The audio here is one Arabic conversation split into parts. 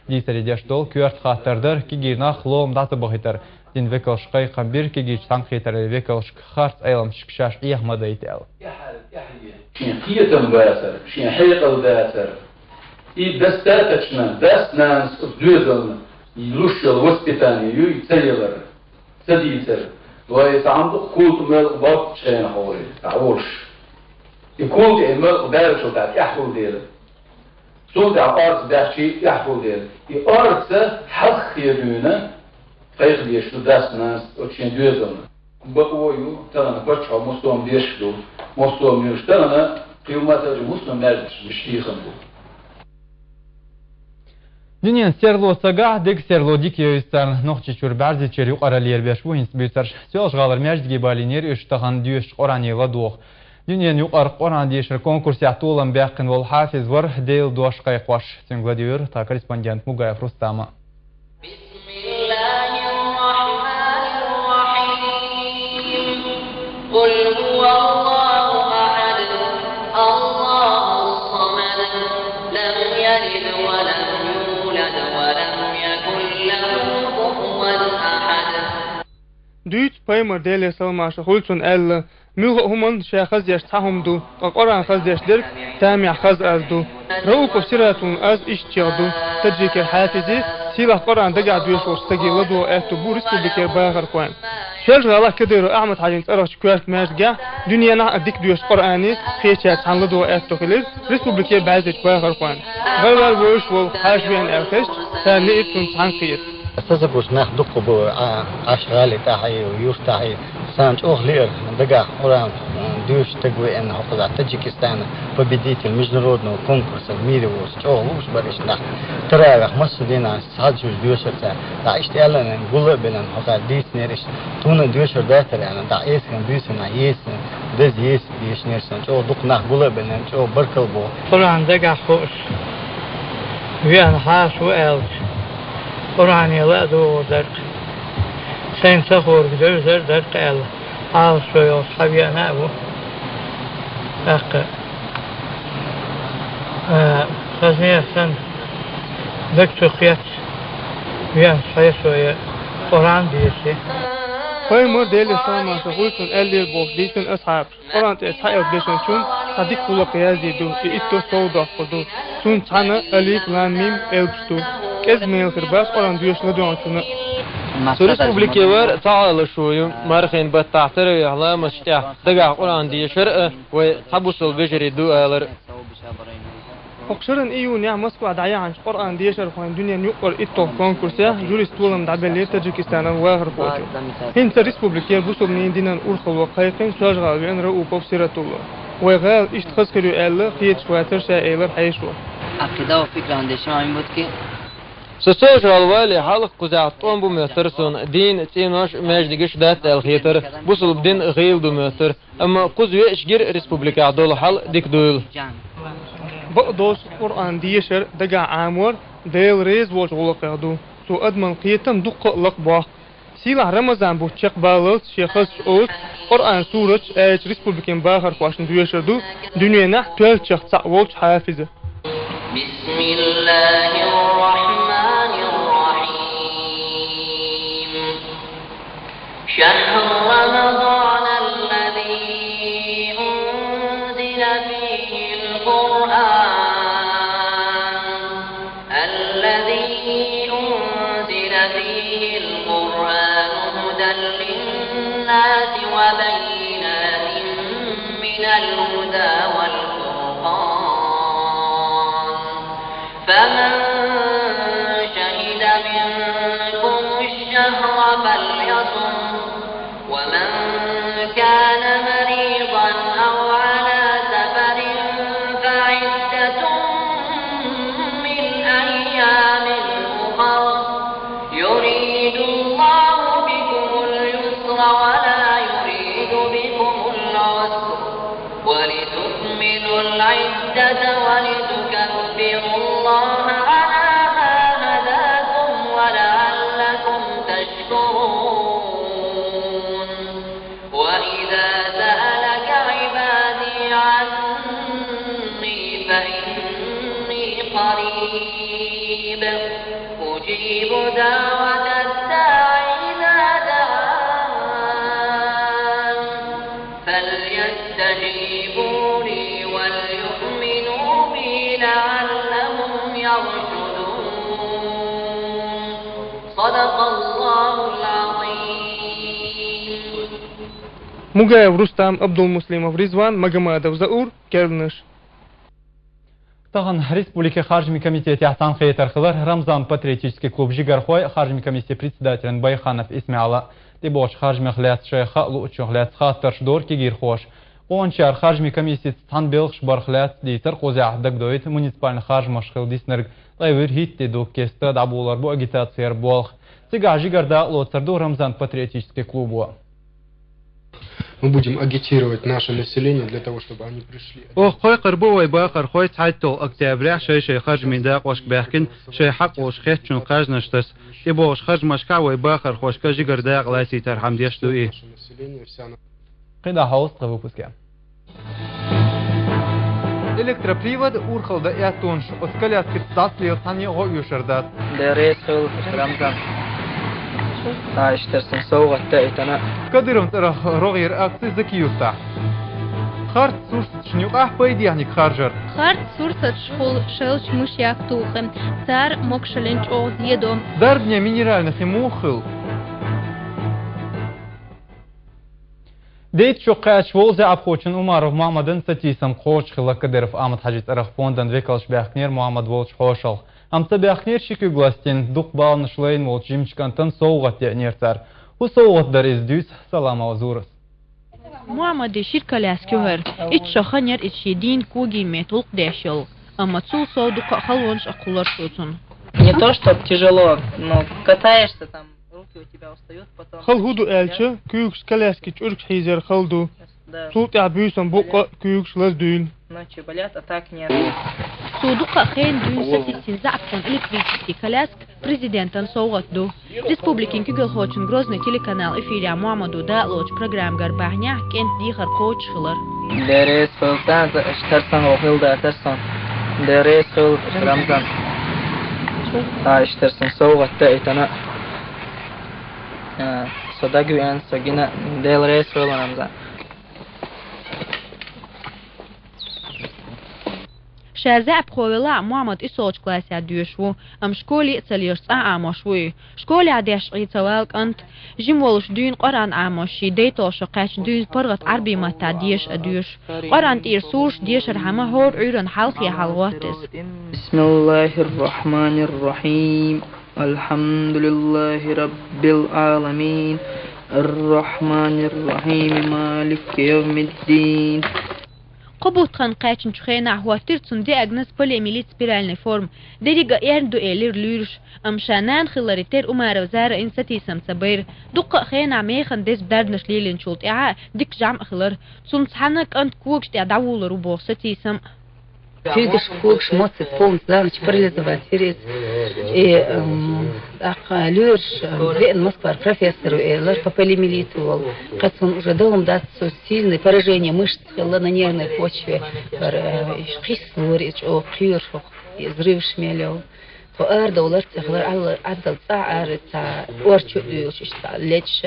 Дисери дол кюрт хаттардыр кигирнах лом даты бахитар. Дин векалшкай камбир кигич санкхитар векалшк харт айлам шкшаш ихмада итал. شين قية مباسر شين حيقة مباسر достаточно даст нас دوزن يلوشل وسبتاني يتسيلر سديسر ويتعمد قولت مال بط شين حوري تعورش يكون دي مال بارش وتاعت يحفو ديل صوت عقارس داشي يحفو ديل يقارس حخ يدونا قيق ديشتو داست ناس وشين دوزن بقويو تانا بچا مستوم ديشتو مستوم يشتانا قيومات مستوم نردش مشتيخن بو Дюнен серло сага, дек серло дик йойстан, нохчи чурбарзи черю аралиер бешву инсбютар. Сёж галар мяждги балинер үштаган дюш оранила дух. Дюнен юқар оран дешер конкурсе атулам бяқин вол хафиз вар дейл дуаш кайқваш. Сингладиер та корреспондент Мугаев Рустама. دوت بايمر ديلي سلماش خلصن ال ميغ همن شاخز يش تهم دو قران خز يش درك تامع خز ازدو رو كسراتون از اشتيادو تجيك الحافظي سيلا قران دقع دوش وستجي لدو اتو بو ريسبوبليكير باغر كوان شاج غلا كدير احمد حاجين ترش كوارت ماشجا دنيا نا اديك دوش قراني خيچات عن لدو اتو خليل ريسبوبليكير باغر باغر كوان غير وش و حاجبين ارتش ثاني اتون تنقيت استاذ ناخ دقوا بو اشغال تاعي ويوش تاعي سانج اوغلير دقا قران دوش تقوي ان حقوق تاجيكستان победитель международного конкурса в мире вот اوغلوش بريش ناخ تراوح مسدينا ساجو دوشتا دا اشتيالن غولبن حقوق ديس نيرش تون دوشر داتر يعني دا اسكن دوسنا يسن دز يس ديش نيرسن او دق ناخ غولبن او بركل بو قران دقا خوش ويان حاس وقلت قرآن يلا دو درك سين سخور بدر زر درك ال عاوز شوي أصحابي أنا أبو أق خزني سن دكتور خيات ويان شوي شوي قرآن ديسي بايمر ديلي سلماش خلصن ال بوك ديسن أصحاب قرآن تأصحاب ديسن شون صديق كل قيازي دو إتو سودا خدو شون تانا أليف لان ميم ألبستو كز ميل خرباس قرآن دوش لدوان شونا ريسبوبليكي ور تعال شوي مارخين بتعتر على مشتاح دقع قرآن دي شرق وحبس البجري دو آلر أقشرن إيو نيا مسكو عدايا عن قرآن دي شرق وان دنيا نيوكر إتو كونكورسيا جوريس طولن دعبالي تاجيكستان واغر فوتو هنسا ريسبوبليكي بوصل نين دينان أرخل وقايقين شاجغال بين رؤو بوفسيرة الله وغال اشتخص كريو آلا خيط شواتر شائلر حيشو عقيدة وفكرة عند الشمعين بودكي سوسوج الوالي حلق قزع طون بمثرسون دين تينوش ماجدقش دات الخيطر بوصل بدين غيل دو مثر اما قزوة اشجر ريسبوبليكا دول حل ديك دول بقدوش قرآن ديشر دقع عامور ديل ريز وش غلق يهدو سو ادمن قيتن دق لقباق سيلا رمضان بو تشيق بالوت شيخص اوت قرآن سورة ايش ريسبوبليكين باخر خواشن دويشر دو دنيا نح توال تشيق تعوالش حافظة بسم الله الرحمن الرحيم شهر رمضان الذي أنزل فيه القرآن هدى للناس وبينات من الهدى والفرقان فمن شهد منكم الشهر فليصم ومن كان مريضا أو على سفر فعدة من أيام أخر يريد الله بكم اليسر ولا يريد بكم العسر ولتكملوا العدة ولتكبروا الله على ما هداكم ولعلكم تشكرون وإذا سألك عبادي عني فإني قريب أجيب دعوة الداعي إذا دعان فليستجيبوا لي وليؤمنوا بي لعلهم يرشدون صدق الله العظيم. Mugayev Rustam Abdulmuslimov Rizvan Magomadov Zaur Kernish. Тагын Республика Харжми комитете Ахтан Хейтархылар Рамзан патриотический клуб Жигархой Харжми комиссии председателен Байханов Исмяла Дебош Харжми хлят шейха лучу хлят хаттарш дор кигир хош. Ончар Харжми комиссии Танбелш бархлят дитер Козя Дагдоит муниципальный Харжмаш Хилдиснерг Лайвер Хитти Дуккеста Дабулар бу агитация Болох. Сега Жигарда Лоцарду Рамзан патриотический клубу. Мы будем агитировать наше население для того, чтобы они пришли. خوي قربو ويباخر خوي تعيطو اكتابريح شي خرج من داق واش باحكن شي حق واش خيت شون قاج نشتس يبوش خرج مشكا ويباخر خوش كاجي قرداق لاسي ترحم ديشتو ايه قيدا هاوس قبو بسكا электропривод урхалда ятунш оскаляскит стаслио тани го юшардат Дерес хил Рамзан اشترسن سوغة تايتنا كدرم ترى رغير أكسي زكيوستا خارت سورس شنيوقع بايدي عنك خارجر خارت سورس شخول شلش مش يكتوخم تار مكشلنج او زيدو دربنيا минеральный химухил ديت شو قاش وولزي عبخوشن عمر محمدن ستيسم خوش خلا كدرف آمد حاجت أرخ فوندن ويكالش بيخنير محمد وولش خوشل أمتا بيخنير شكو غلاستين دوق بال نشلين وولش جيمشكانتن صوغت يعنيرتر وصوغت در إزدوس سلام وزورس محمد شركة لاسكوهر اتشخنير اتشيدين كوغي ميتولق داشل أما تسول صودق خلونش أقولر шутун. Не то, что тяжело, но катаешься там, руки у тебя устают, потом... خلهودو ألشة كيوكس كلاسكي تشورك حيزر خلدو صوت عبيسن بقى كيوكس لازدوين Ночи болят, а так нет. صودق خين دون ستين زعفون إلكتريسيتي كلاسك президентан صوغتدو республикин كيغل خوچن грозный телеканал эфиря Муамаду да лоч программ гарбахня кент дихар коуч хылар. Дерес хылсан, штарсан охилда тарсан. Дерес хыл Рамзан. Штарсан соугатта итана. Содагу ан сагина дерес хыл Рамзан. شازع بخويلا محمد إسوج كلاسيا ديشو أم شكولي تليش عامشوي شكولي عديش عيتوالك أنت جمولش دين قران عامشي ديتوش قاش دين برغت عربي ما تعديش أديش قران تيرسوش ديش رحمة هور عيرن حلقي حلواتس بسم الله الرحمن الرحيم الحمد لله رب العالمين الرحمن الرحيم مالك يوم الدين قبوت خان قاچن چخينا هو ترتون دي اجنس بولي ميليت سبيرالني فورم ديريغا يردو إلير لورش ام شانان خلاريتير امار وزارة انستي سمسبير دق خينا ميخن ديس بدردنش ليلين شولت اعا ديك جام اخلر سنسحنك انت كوكش تي دعول ربو ستي سم Фигиш кукш моцит полн завич парализовать сирец и лёрш вен Москва профессору лёрш по полимелиту как он уже дом даст сильное поражение мышц на нервной почве خيسوريش او خيرش взрыв шмелёв то арда улар цахлар адал цаар ца орчу лечь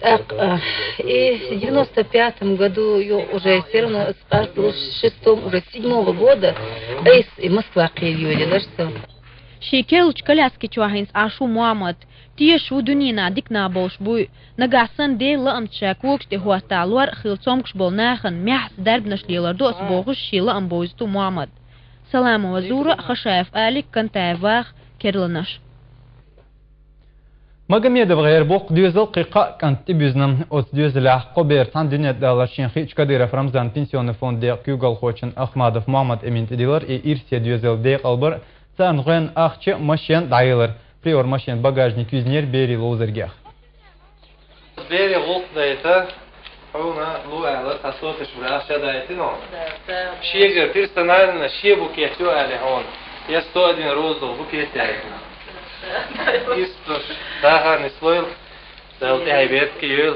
Так, и в 95-м году уже все равно с 6-м, уже 7-го года Эйс и Москва кривили, да что? Шикелч коляски чуахинс ашу Муамад, тие шу дунина дикна бош буй, нагасан де ламча кукш де хуата луар хилцомкш бол нахан мяс дарбнаш лилар дос богуш шила амбойсту Муамад. Саламу вазура Хашаев Алик Кантаевах Керланаш. Магомедов غير بوق ديوزل قيقا كانت تبيزنم أوت ديوزل عقبير تان دنيا دالشين خيش كدير في رمضان بنسيون فون ديق كيوغل خوشن أحمد محمد أمين تديلر إيرسيا ديوزل ديق ألبر تان غين أخش ماشين دايلر بريور ماشين باجاجني كوزنير بيري لوزرجح بيري غلط دايتا هنا لو على تصوت شبه أشياء دايتينو شيء غير ترسنال شيء بوكيتو على هون يستودين روزو بوكيتو Истос, да, не слоил, да, у тебя бед киел.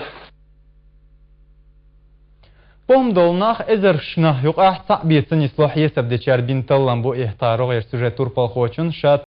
بوم دولناخ ازرشنا يقع تعبية سنة صلاحية سبدي شاربين طلن بو احتارو غير سجة توربال خوشن شات